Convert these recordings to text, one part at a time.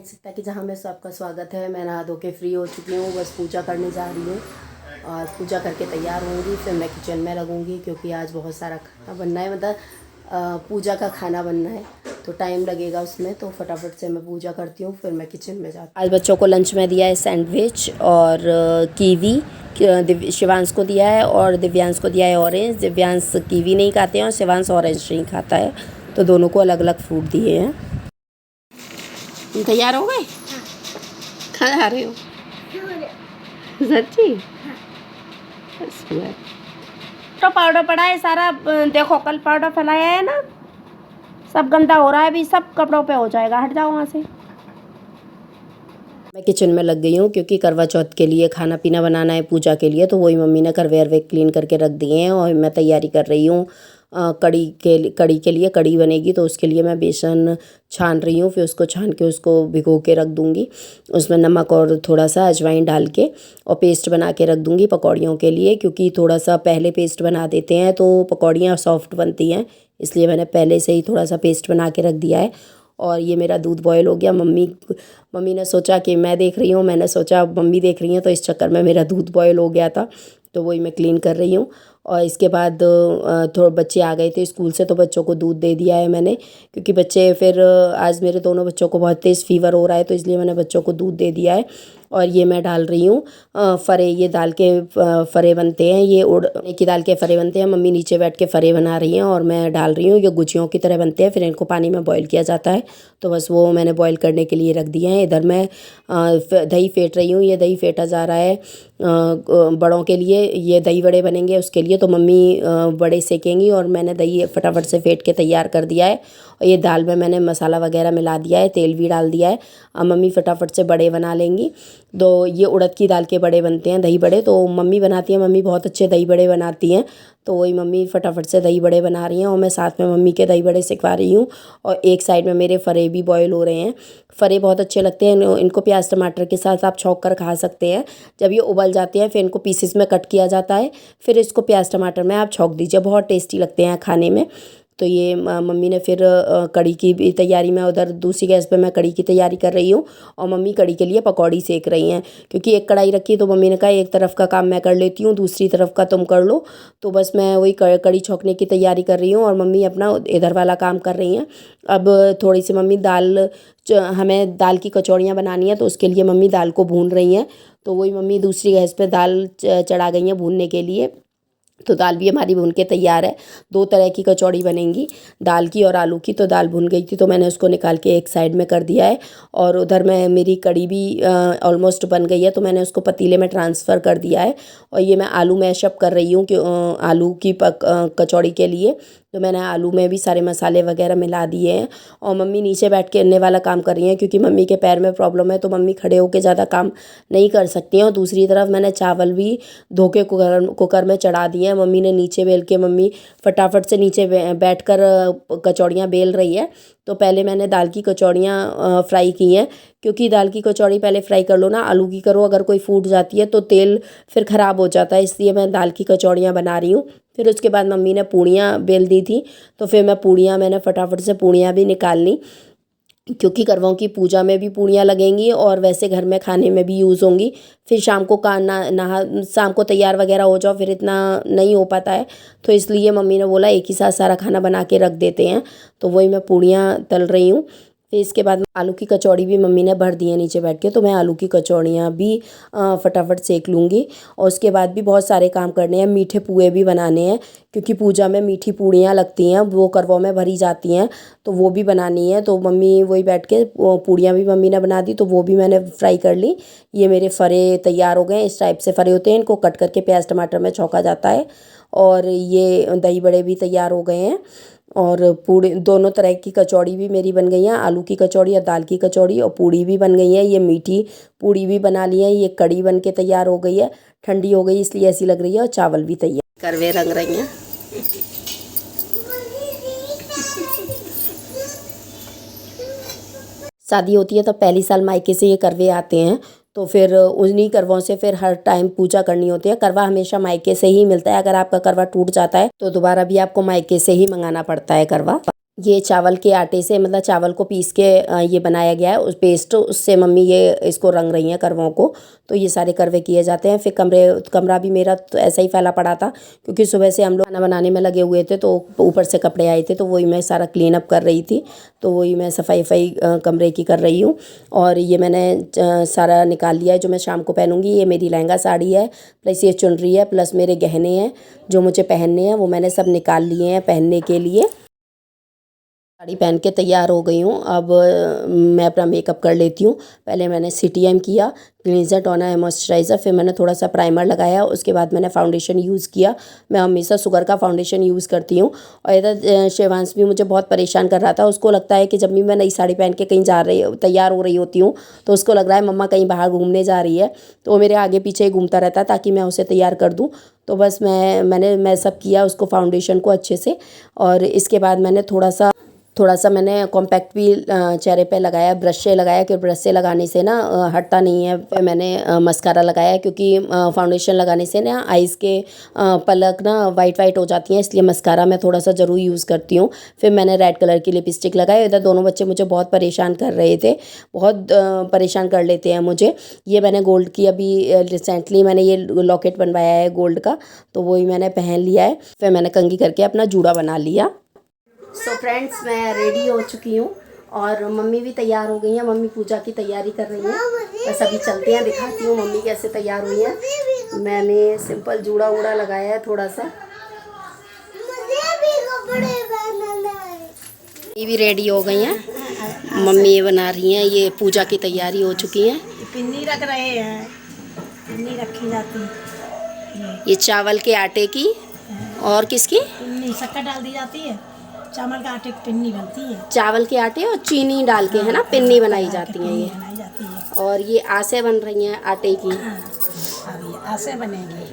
सीता की जहाँ में सबका स्वागत है। मैं नहा धो के फ्री हो चुकी हूँ, बस पूजा करने जा रही हूँ। और पूजा करके तैयार होंगी, फिर मैं किचन में लगूंगी क्योंकि आज बहुत सारा खाना बनना है। मतलब पूजा का खाना बनना है तो टाइम लगेगा उसमें, तो फटाफट से मैं पूजा करती हूँ, फिर मैं किचन में जाती हूँ। आज बच्चों को लंच में दिया है सैंडविच और कीवी। शिवांश को दिया है और दिव्यांश को दिया है ऑरेंज। दिव्यांश कीवी नहीं खाते हैं और शिवांश ऑरेंज नहीं खाता है, तो दोनों को अलग अलग फ्रूट दिए हैं। तुम तैयार हो गए? कहाँ जा रहे हो? सच्ची? तो पाउडर पड़ा है सारा, देखो कल पाउडर फैलाया है ना, सब गंदा हो रहा है, अभी सब कपड़ों पे हो जाएगा। हट जाओ वहाँ से। मैं किचन में लग गई हूँ क्योंकि करवा चौथ के लिए खाना पीना बनाना है पूजा के लिए, तो वही मम्मी ने करवे अरवे क्लीन करके रख दिए हैं और मैं तैयारी कर रही हूँ। कड़ी के लिए कड़ी बनेगी तो उसके लिए मैं बेसन छान रही हूँ, फिर उसको छान के उसको भिगो के रख दूँगी। उसमें नमक और थोड़ा सा अजवाइन डाल के और पेस्ट बना के रख दूँगी पकौड़ियों के लिए, क्योंकि थोड़ा सा पहले पेस्ट बना देते हैं तो पकौड़ियाँ सॉफ्ट बनती हैं, इसलिए मैंने पहले से ही थोड़ा सा पेस्ट बना के रख दिया है। और ये मेरा दूध बॉयल हो गया। मम्मी ने सोचा कि मैं देख रही हूँ, मैंने सोचा मम्मी देख रही हैं, तो इस चक्कर में मेरा दूध बॉयल हो गया था, तो वही मैं क्लीन कर रही हूँ। और इसके बाद थोड़े बच्चे आ गए थे स्कूल से, तो बच्चों को दूध दे दिया है मैंने, क्योंकि बच्चे फिर आज मेरे दोनों बच्चों को बहुत तेज़ फीवर हो रहा है, तो इसलिए मैंने बच्चों को दूध दे दिया है। और ये मैं डाल रही हूँ फ़रे। ये दाल के फ़रे बनते हैं, ये उड़द की दाल के फ़रे बनते हैं। मम्मी नीचे बैठ के फ़रे बना रही हैं और मैं डाल रही हूँ। ये गुजियों की तरह बनते हैं, फिर इनको पानी में बॉईल किया जाता है, तो बस वो मैंने बॉईल करने के लिए रख दिए हैं। इधर मैं दही फेंट रही हूँ, ये दही फेंटा जा रहा है बड़ों के लिए। ये दही बड़े बनेंगे उसके लिए, तो मम्मी बड़े सेकेंगी और मैंने दही फटाफट से फेंट के तैयार कर दिया है। और ये दाल में मैंने मसाला वगैरह मिला दिया है, तेल भी डाल दिया है। अब मम्मी फटाफट से बड़े बना लेंगी। तो ये उड़द की दाल के बड़े बनते हैं, दही बड़े तो मम्मी बनाती हैं। मम्मी बहुत अच्छे दही बड़े बनाती हैं, तो वही मम्मी फटाफट से दही बड़े बना रही हैं और मैं साथ में मम्मी के दही बड़े सिखवा रही हूँ। और एक साइड में मेरे फ़रे भी बॉयल हो रहे हैं। फ़रे बहुत अच्छे लगते हैं, इनको प्याज टमाटर के साथ आप छौंक कर खा सकते हैं। जब ये उबल जाते हैं फिर इनको पीसेस में कट किया जाता है, फिर इसको प्याज टमाटर में आप छौंक दीजिए, बहुत टेस्टी लगते हैं खाने में। तो ये मम्मी ने फिर कड़ी की भी तैयारी में, उधर दूसरी गैस पे मैं कड़ी की तैयारी कर रही हूँ और मम्मी कड़ी के लिए पकौड़ी सेक रही हैं, क्योंकि एक कढ़ाई रखी है तो मम्मी ने कहा एक तरफ का काम मैं कर लेती हूँ, दूसरी तरफ का तुम कर लो। तो बस मैं वही कड़ी छौंकने की तैयारी कर रही हूँ और मम्मी अपना इधर वाला काम कर रही हैं। अब थोड़ी सी मम्मी हमें दाल की कचौड़ियाँ बनानी है, तो उसके लिए मम्मी दाल को भून रही हैं। तो वही मम्मी दूसरी गैस पे दाल चढ़ा गई हैं भूनने के लिए। तो दाल भी हमारी भून के तैयार है। दो तरह की कचौड़ी बनेंगी, दाल की और आलू की। तो दाल भून गई थी तो मैंने उसको निकाल के एक साइड में कर दिया है। और उधर में मेरी कड़ी भी ऑलमोस्ट बन गई है, तो मैंने उसको पतीले में ट्रांसफ़र कर दिया है। और ये मैं आलू मैशअप कर रही हूँ कि आलू की कचौड़ी के लिए। तो मैंने आलू में भी सारे मसाले वगैरह मिला दिए हैं। और मम्मी नीचे बैठ के अन्य वाला काम कर रही हैं, क्योंकि मम्मी के पैर में प्रॉब्लम है, तो मम्मी खड़े होकर ज़्यादा काम नहीं कर सकती हैं। और दूसरी तरफ मैंने चावल भी धो के कुकर में चढ़ा दिए हैं। मम्मी ने नीचे बेल के, मम्मी फटाफट से नीचे बैठ कर कचौड़ियाँ बेल रही है। तो पहले मैंने दाल की कचौड़ियाँ फ्राई की हैं, क्योंकि दाल की कचौड़ी पहले फ्राई कर लो ना, आलू की करो अगर कोई फूट जाती है तो तेल फिर ख़राब हो जाता है, इसलिए मैं दाल की कचौड़ियाँ बना रही हूँ। फिर उसके बाद मम्मी ने पूड़ियाँ बेल दी थी, तो फिर मैंने फटाफट से पूड़ियाँ भी निकाल ली, क्योंकि करवाओं की पूजा में भी पूड़ियाँ लगेंगी और वैसे घर में खाने में भी यूज़ होंगी। फिर शाम को शाम को तैयार वगैरह हो जाओ, फिर इतना नहीं हो पाता है, तो इसलिए मम्मी ने बोला एक ही साथ सारा खाना बना के रख देते हैं। तो वही मैं पूड़ियाँ तल रही हूँ। फिर इसके बाद आलू की कचौड़ी भी मम्मी ने भर दी है नीचे बैठ के, तो मैं आलू की कचौड़ियाँ भी फटाफट सेक लूँगी। और उसके बाद भी बहुत सारे काम करने हैं, मीठे पुए भी बनाने हैं, क्योंकि पूजा में मीठी पूड़ियाँ लगती हैं, वो करवों में भरी जाती हैं, तो वो भी बनानी है। तो मम्मी वही बैठ के पूड़ियाँ भी मम्मी ने बना दी, तो वो भी मैंने फ्राई कर ली। ये मेरे फ़रे तैयार हो गए। इस टाइप से फ़रे होते हैं, इनको कट करके प्याज टमाटर में छौंका जाता है। और ये दही बड़े भी तैयार हो गए हैं। और पूड़ी, दोनों तरह की कचौड़ी भी मेरी बन गई हैं, आलू की कचौड़ी और दाल की कचौड़ी, और पूड़ी भी बन गई है। ये मीठी पूड़ी भी बना ली है। ये कड़ी बन के तैयार हो गई है, ठंडी हो गई इसलिए ऐसी लग रही है। और चावल भी तैयार, करवे रंग रही हैं। शादी होती है तो पहली साल मायके से ये करवे आते हैं, तो फिर उन्हीं करवों से फिर हर टाइम पूजा करनी होती है। करवा हमेशा मायके से ही मिलता है, अगर आपका करवा टूट जाता है तो दोबारा भी आपको मायके से ही मंगाना पड़ता है करवा। ये चावल के आटे से, मतलब चावल को पीस के ये बनाया गया है उस पेस्ट, उससे मम्मी ये इसको रंग रही हैं करवों को। तो ये सारे करवे किए जाते हैं। फिर कमरा भी मेरा तो ऐसा ही फैला पड़ा था, क्योंकि सुबह से हम लोग खाना बनाने में लगे हुए थे, तो ऊपर से कपड़े आए थे, तो वही मैं सारा क्लीन अप कर रही थी। तो वही मैं सफाई कमरे की कर रही हूँ। और ये मैंने सारा निकाल लिया है जो मैं शाम को पहनूँगी। ये मेरी लहंगा साड़ी है, प्लस ये चुनरी है, प्लस मेरे गहने हैं जो मुझे पहनने हैं, वो मैंने सब निकाल लिए हैं पहनने के लिए। साड़ी पहन के तैयार हो गई हूँ। अब मैं अपना मेकअप कर लेती हूँ। पहले मैंने CTM किया, क्लींजर, टोनर है, मॉइस्चराइज़र, फिर मैंने थोड़ा सा प्राइमर लगाया, उसके बाद मैंने फाउंडेशन यूज़ किया। मैं हमेशा शुगर का फाउंडेशन यूज़ करती हूँ। और इधर शिवांश भी मुझे बहुत परेशान कर रहा था। उसको लगता है कि जब भी मैं नई साड़ी पहन के कहीं तैयार हो रही होती हूँ, तो उसको लग रहा है मम्मा कहीं बाहर घूमने जा रही है, तो वो मेरे आगे पीछे ही घूमता रहता है ताकि मैं उसे तैयार कर दूँ। तो बस मैं सब किया उसको, फाउंडेशन को अच्छे से। और इसके बाद मैंने थोड़ा सा मैंने कॉम्पैक्ट भी चेहरे पे लगाया, ब्रश से लगाया, कि ब्रश से लगाने से ना हटता नहीं है। फिर मैंने मस्कारा लगाया, क्योंकि फाउंडेशन लगाने से ना आइज़ के पलक ना वाइट हो जाती हैं, इसलिए मस्कारा मैं थोड़ा सा ज़रूर यूज़ करती हूँ। फिर मैंने रेड कलर की लिपस्टिक लगाई। इधर दोनों बच्चे मुझे बहुत परेशान कर रहे थे, बहुत परेशान कर लेते हैं मुझे। ये मैंने गोल्ड की अभी रिसेंटली मैंने ये लॉकेट बनवाया है गोल्ड का, तो वही मैंने पहन लिया है। फिर मैंने कंघी करके अपना जूड़ा बना लिया। सो फ्रेंड्स, मैं रेडी हो चुकी हूँ और मम्मी भी तैयार हो गई हैं। मम्मी पूजा की तैयारी कर रही हैं। बस अभी चलते हैं, दिखाती हूँ मम्मी कैसे तैयार हुई हैं। मैंने सिंपल जूड़ा वूड़ा लगाया है थोड़ा सा। ये भी रेडी हो गई हैं। मम्मी ये बना रही हैं, ये पूजा की तैयारी हो चुकी है। पिन्नी रख रहे हैं, पिन्नी रखी जाती है। ये चावल के आटे की और किसकी पिन्नी, शक्कर डाल दी जाती है, चावल का आटे की पिन्नी बनती है। चावल के आटे और चीनी डाल के है ना पिन्नी बनाई जाती है ये। बनाई जाती है। और ये आसे बन रही हैं आटे की। अब ये आसे बनेंगे।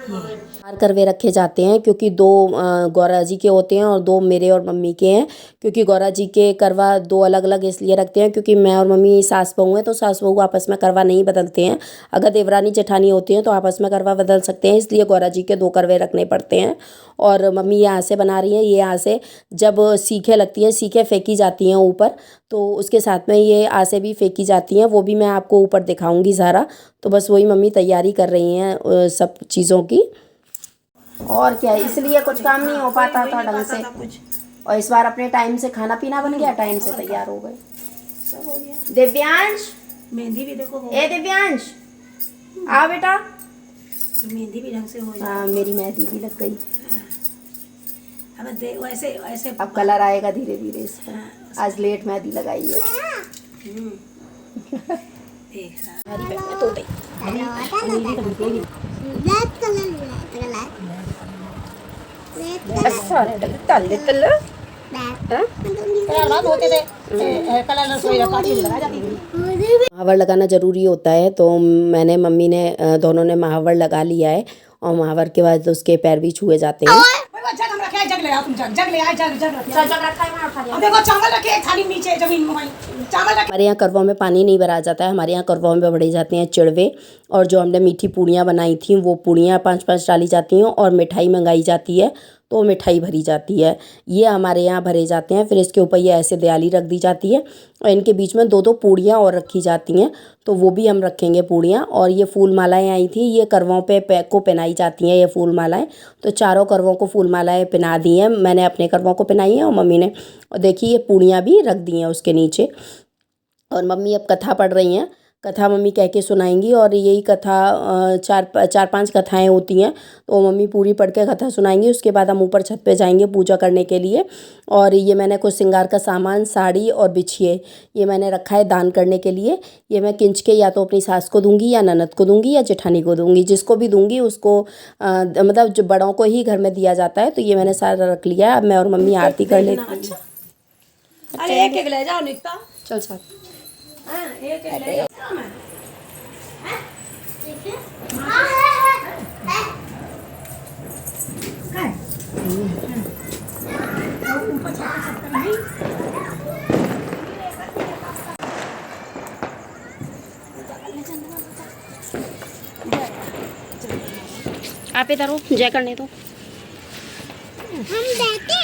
ये 4 करवे रखे जाते हैं, क्योंकि 2 गौरा जी के होते हैं और 2 मेरे और मम्मी के हैं। क्योंकि गौरा जी के करवा 2 अलग अलग इसलिए रखते हैं, क्योंकि मैं और मम्मी सास बहू हैं, तो सास बहू आपस में करवा नहीं बदलते हैं। अगर देवरानी जेठानी होती हैं तो आपस में करवा बदल सकते हैं, इसलिए गौरा जी के 2 करवे रखने पड़ते हैं। और मम्मी यहाँ से बना रही हैं। ये यहाँ से जब सीखें लगती हैं, सीखें फेंकी जाती हैं ऊपर, तो उसके साथ में ये आसे भी फेंकी जाती हैं, वो भी मैं आपको ऊपर दिखाऊंगी सारा। तो बस वही मम्मी तैयारी कर रही हैं सब चीज़ों की। और क्या, इसलिए कुछ काम नहीं हो पाता था ढंग से। और इस बार अपने टाइम से खाना पीना बन गया, टाइम से तैयार हो गए, सब हो गया। दिव्यांश, मेहंदी भी देखो, ए दिव्यांश आ बेटा। मेहंदी भी ढंग से हो जाए। हाँ, मेरी मेहंदी भी लग गई। अब वैसे वैसे अब कलर आएगा धीरे धीरे इसका। आज लेट मेहंदी लगाई है। देख रहा हरी बहन तो दे महावर लगाना ज़रूरी होता है, तो मैंने मम्मी ने दोनों ने महावर लगा लिया है। और महावर के बाद उसके पैर भी छुए जाते हैं। हमारे यहाँ करवों में पानी नहीं भरा जाता है, हमारे यहाँ करवों में भरे जाते हैं चिड़वे। और जो हमने मीठी पूड़ियाँ बनाई थी, वो पूड़ियाँ 5-5 डाली जाती हैं, और मिठाई मंगाई जाती है, तो मिठाई भरी जाती है। ये हमारे यहाँ भरे जाते हैं। फिर इसके ऊपर ये ऐसे दयाली रख दी जाती है, और इनके बीच में 2-2 पूड़ियाँ और रखी जाती हैं, तो वो भी हम रखेंगे पूड़ियाँ। और ये फूल मालाएँ आई थी, ये करवों पे को पहनाई जाती हैं ये फूल मालाएँ। तो चारों करवों को फूल मालाएँ पहना दी हैं, मैंने अपने करवों को पहनाई हैं और मम्मी ने। और देखिए ये पूड़ियाँ भी रख दी हैं उसके नीचे। और मम्मी अब कथा पढ़ रही हैं, कथा मम्मी कह के सुनाएंगी। और यही कथा 4-5 कथाएं होती हैं, तो मम्मी पूरी पढ़ के कथा सुनाएंगी। उसके बाद हम ऊपर छत पे जाएंगे पूजा करने के लिए। और ये मैंने कुछ श्रृंगार का सामान, साड़ी और बिछिए, ये मैंने रखा है दान करने के लिए। ये मैं किंच के या तो अपनी सास को दूंगी, या ननद को दूंगी, या जेठानी को दूंगी। जिसको भी दूंगी उसको मतलब जो बड़ों को ही घर में दिया जाता है। तो ये मैंने सारा रख लिया है। अब मैं और मम्मी आरती कर लेती हैं। अरे एक ले जाओ निकता, चल साथ एक ले जाओ। आप इधर हो, जय करने दो। हम बैठे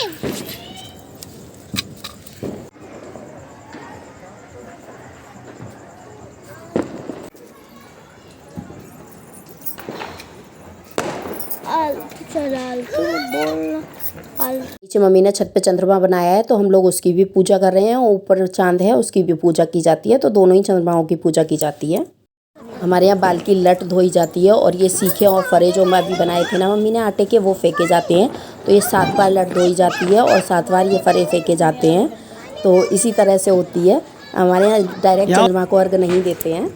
नीचे मम्मी ने छत पे चंद्रमा बनाया है तो हम लोग उसकी भी पूजा कर रहे हैं। ऊपर चांद है उसकी भी पूजा की जाती है, तो दोनों ही चंद्रमाओं की पूजा की जाती है। हमारे यहाँ बाल की लट धोई जाती है और ये सीखे और फरे जो मैं अभी बनाए थे ना मम्मी ने आटे के, वो फेंके जाते हैं। तो ये 7 बार लट धोई जाती है और 7 बार ये फरे फेंके जाते हैं। तो इसी तरह से होती है। हमारे यहाँ डायरेक्ट चंद्रमा को अर्घ नहीं देते हैं,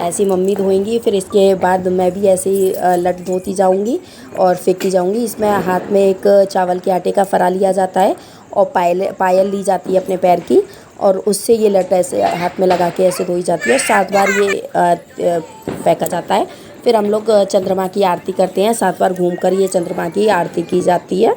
ऐसी मम्मी धोएंगी, फिर इसके बाद मैं भी ऐसे ही लट धोती जाऊंगी और फेंकती जाऊंगी। इसमें हाथ में एक चावल के आटे का फरा लिया जाता है और पायल ली जाती है अपने पैर की, और उससे ये लट ऐसे हाथ में लगा के ऐसे धोई जाती है। 7 बार ये फेंका जाता है। फिर हम लोग चंद्रमा की आरती करते हैं। 7 बार घूमकर ये चंद्रमा की आरती की जाती है।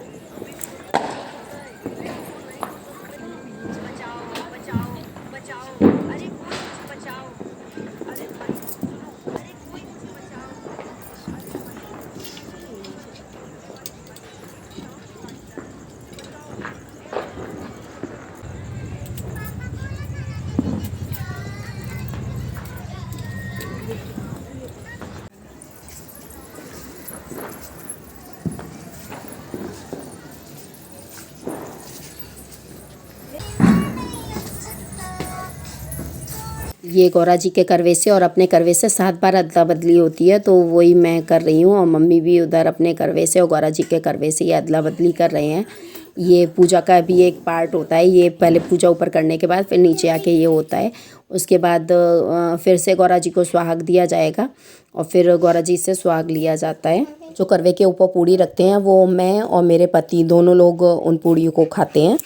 ये गौरा जी के करवे से और अपने करवे से 7 बार अदला बदली होती है, तो वही मैं कर रही हूँ और मम्मी भी उधर अपने करवे से और गौरा जी के करवे से ये अदला बदली कर रहे हैं। ये पूजा का भी एक पार्ट होता है। ये पहले पूजा ऊपर करने के बाद फिर नीचे आके ये होता है। उसके बाद फिर से गौरा जी को सुहाग दिया जाएगा और फिर गौरा जी से सुहाग लिया जाता है। जो करवे के ऊपर पूड़ी रखते हैं वो मैं और मेरे पति दोनों लोग उन पूड़ियों को खाते हैं।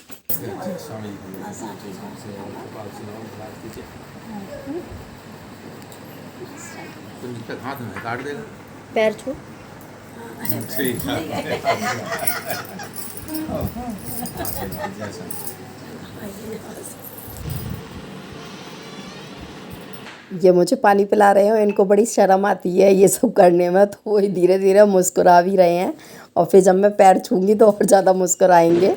हाथ में काट देगा, पैर छू। ठीक है। ये मुझे पानी पिला रहे हैं, इनको बड़ी शर्म आती है ये सब करने में, तो वो धीरे धीरे मुस्कुरा भी रहे हैं और फिर जब मैं पैर छूंगी तो और ज़्यादा मुस्कुराएंगे।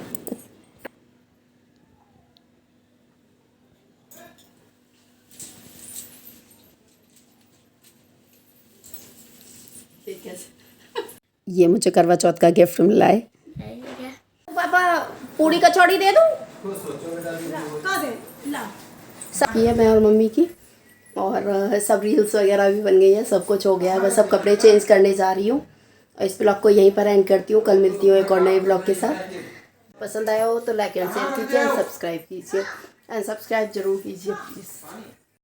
ये मुझे करवा चौथ का गिफ्ट मिला है। पापा पूरी कचौड़ी दे दूँ? ये है मैं और मम्मी की, और सब रील्स वगैरह भी बन गई हैं, सब कुछ हो गया है। बस अब कपड़े चेंज करने जा रही हूँ और इस ब्लॉग को यहीं पर एंड करती हूँ। कल मिलती हूँ एक और नए ब्लॉग के साथ। पसंद आया हो तो लाइक एंड शेयर कीजिए, सब्सक्राइब कीजिए, एंड सब्सक्राइब जरूर कीजिए प्लीज़।